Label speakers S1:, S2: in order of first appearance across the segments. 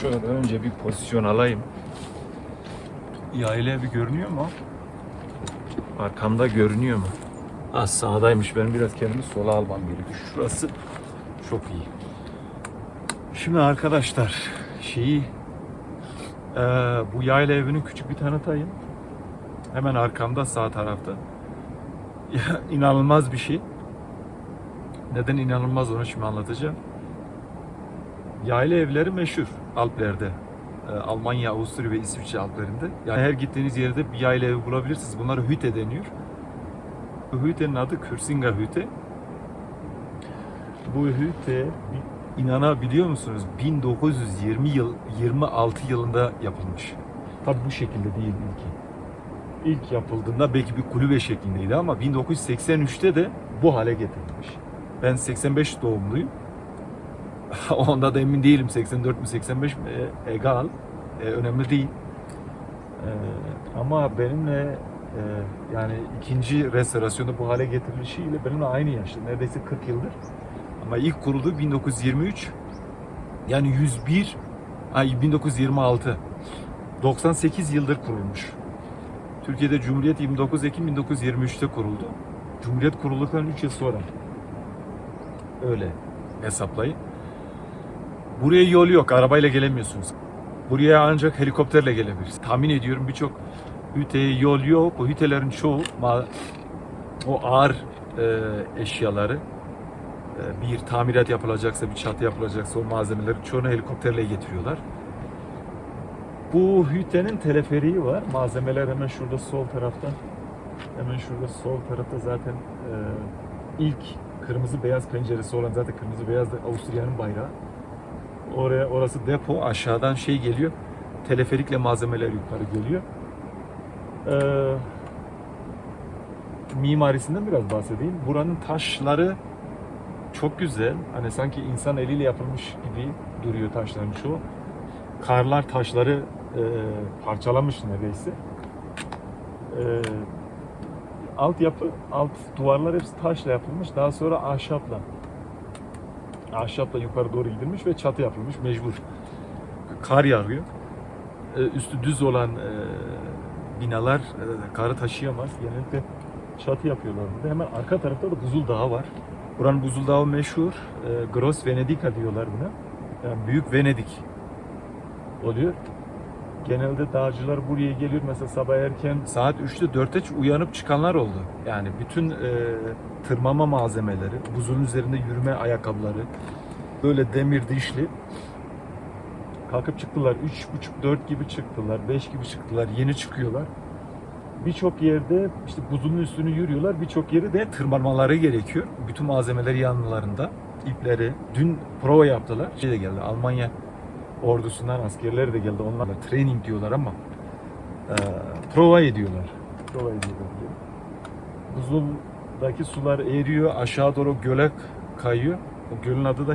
S1: Şöyle önce bir pozisyon alayım. Yayla evi görünüyor mu? Arkamda görünüyor mu? Az sağdaymış. Ben biraz kendimi sola almam gerekiyor. Şurası çok iyi. Şimdi arkadaşlar bu yayla evinin küçük bir tanıtayım. Hemen arkamda sağ tarafta. Ya, inanılmaz bir şey. Neden inanılmaz onu şimdi anlatacağım. Yayla evleri meşhur Alplerde. Almanya, Avusturya ve İsviçre Alplerinde. Yani her gittiğiniz yerde bir yayla evi bulabilirsiniz. Bunlara hütte deniyor. Bu hüttenin adı Kürsinger Hütte. Bu hütte inanabiliyor musunuz? 1926 yılında yapılmış. Tabii bu şekilde değil ilki. İlk yapıldığında belki bir kulübe şeklindeydi ama 1983'te de bu hale getirilmiş. Ben 85 doğumluyum. Onda da emin değilim, 84 mi 85 mi egal, önemli değil. Ama benimle yani ikinci restorasyonda bu hale getirilişiyle benimle aynı yaşta, neredeyse 40 yıldır. Ama ilk kuruldu 1923, yani 1926, 98 yıldır kurulmuş. Türkiye'de Cumhuriyet 29 Ekim 1923'te kuruldu. Cumhuriyet kurulduktan 3 yıl sonra. Öyle hesaplayın. Buraya yol yok, arabayla gelemiyorsunuz. Buraya ancak helikopterle gelebilirsiniz. Tahmin ediyorum birçok hüteye yol yok. O hütelerin çoğu o ağır eşyaları bir tamirat yapılacaksa, bir çatı yapılacaksa o malzemeleri çoğunu helikopterle getiriyorlar. Bu hütenin teleferiği var. Malzemeler hemen şurada sol tarafta. Hemen şurada sol tarafta zaten ilk kırmızı beyaz penceresi olan, zaten kırmızı beyaz da Avusturya'nın bayrağı. Orası depo, aşağıdan geliyor. Teleferikle malzemeler yukarı geliyor. Mimarisinden biraz bahsedeyim. Buranın taşları çok güzel. Hani sanki insan eliyle yapılmış gibi duruyor taşların çoğu. Karlar taşları parçalamış neredeyse. Alt duvarlar hepsi taşla yapılmış. Daha sonra ahşapla yukarı doğru gidilmiş ve çatı yapılmış mecbur. Kar yağıyor. Üstü düz olan binalar karı taşıyamaz. Genellikle çatı yapıyorlar burada. Hemen arka tarafta da Buzul Dağı var. Buranın Buzul Dağı meşhur. Gross Venedica diyorlar buna. Yani Büyük Venedik oluyor. Genelde dağcılar buraya geliyor. Mesela sabah erken saat 3'te 4'te uyanıp çıkanlar oldu. Yani bütün tırmanma malzemeleri, buzun üzerinde yürüme ayakkabıları, böyle demir dişli kalkıp çıktılar. 3.30-4 gibi çıktılar, 5 gibi çıktılar, yeni çıkıyorlar. Birçok yerde işte buzun üstünü yürüyorlar, birçok yerde de tırmanmaları gerekiyor. Bütün malzemeleri yanlarında, ipleri. Dün prova yaptılar. De geldi, Almanya ordusundan askerler de geldi. Onlarla training diyorlar ama prova ediyorlar. Diyor. Buzuldaki sular eriyor, aşağı doğru göle kayıyor. O gölün adı da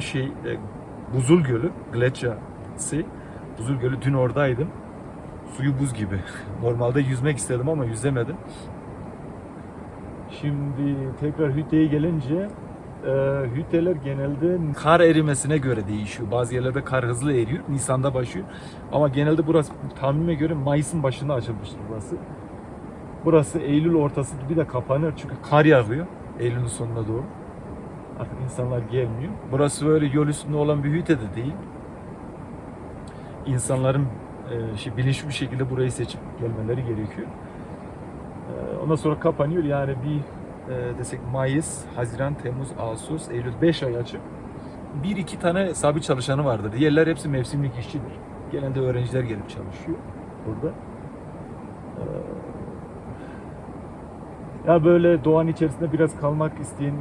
S1: Buzul Gölü, Gletscher See. Buzul Gölü, dün oradaydım. Suyu buz gibi. Normalde yüzmek istedim ama yüzemedim. Şimdi tekrar Hütte'ye gelince hütteler genelde kar erimesine göre değişiyor. Bazı yerlerde kar hızlı eriyor. Nisan'da başlıyor. Ama genelde burası tahminime göre Mayıs'ın başında açılmıştır burası. Burası Eylül ortası gibi de kapanır. Çünkü kar yağıyor Eylül'ün sonuna doğru. Artık insanlar gelmiyor. Burası böyle yol üstünde olan bir hütte de değil. İnsanların bilinçli bir şekilde burayı seçip gelmeleri gerekiyor. Ondan sonra kapanıyor. Yani desek Mayıs, Haziran, Temmuz, Ağustos, Eylül 5 ay açık. 1-2 tane sabit çalışanı vardır. Diğerler hepsi mevsimlik işçidir. Genelde öğrenciler gelip çalışıyor burada. Ya böyle doğanın içerisinde biraz kalmak isteyen,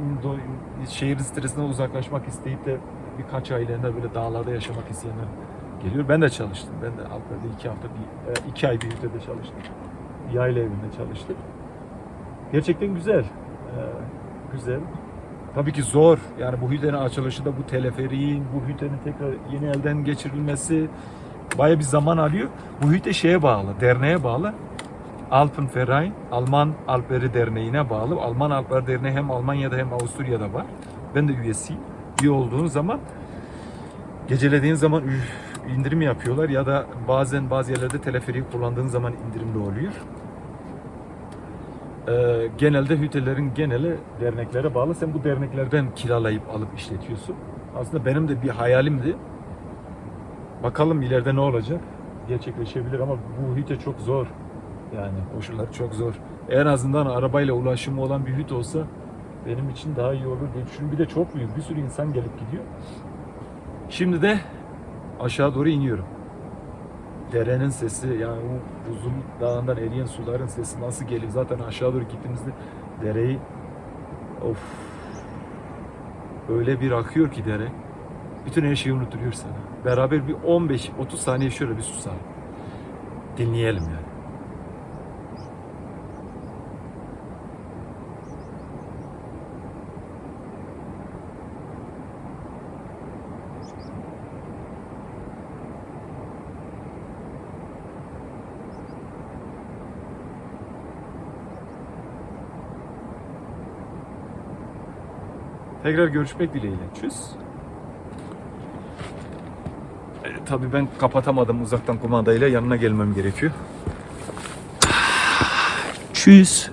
S1: şehir stresinden uzaklaşmak isteyip de birkaç aylığında böyle dağlarda yaşamak isteyenler geliyor. Ben de çalıştım. Ben de Alpler'de 2 ay bir hüttede çalıştım. Bir yayla evinde çalıştım. Gerçekten güzel. Güzel. Tabii ki zor. Yani bu hüttenin açılışı da, bu teleferiğin, bu hüttenin tekrar yeni elden geçirilmesi bayağı bir zaman alıyor. Bu hütte bağlı, derneğe bağlı. Alpenverein, Alman Alpleri Derneği'ne bağlı. Alman Alpleri Derneği hem Almanya'da hem Avusturya'da var. Ben de üyesiyim. Üye olduğun zaman, gecelediğin zaman indirim yapıyorlar ya da bazen bazı yerlerde teleferiği kullandığın zaman indirimli oluyor. Genelde hütelerin geneli derneklere bağlı. Sen bu derneklerden kiralayıp alıp işletiyorsun. Aslında benim de bir hayalimdi. Bakalım ileride ne olacak? Gerçekleşebilir ama bu hüte çok zor. Yani koşullar çok zor. En azından arabayla ulaşımı olan bir hüt olsa benim için daha iyi olur diye düşünüyorum. Bir de çok büyük. Bir sürü insan gelip gidiyor. Şimdi de aşağı doğru iniyorum. Derenin sesi, yani o buzul dağından eriyen suların sesi nasıl geliyor? Zaten aşağı doğru gittiğimizde dereyi, of, öyle bir akıyor ki dere. Bütün her şeyi unutturuyor sana. Beraber bir 15-30 saniye şöyle bir susalım. Dinleyelim yani. Tekrar görüşmek dileğiyle. Tschüss. Tabii ben kapatamadım, uzaktan kumandayla yanına gelmem gerekiyor. Tschüss.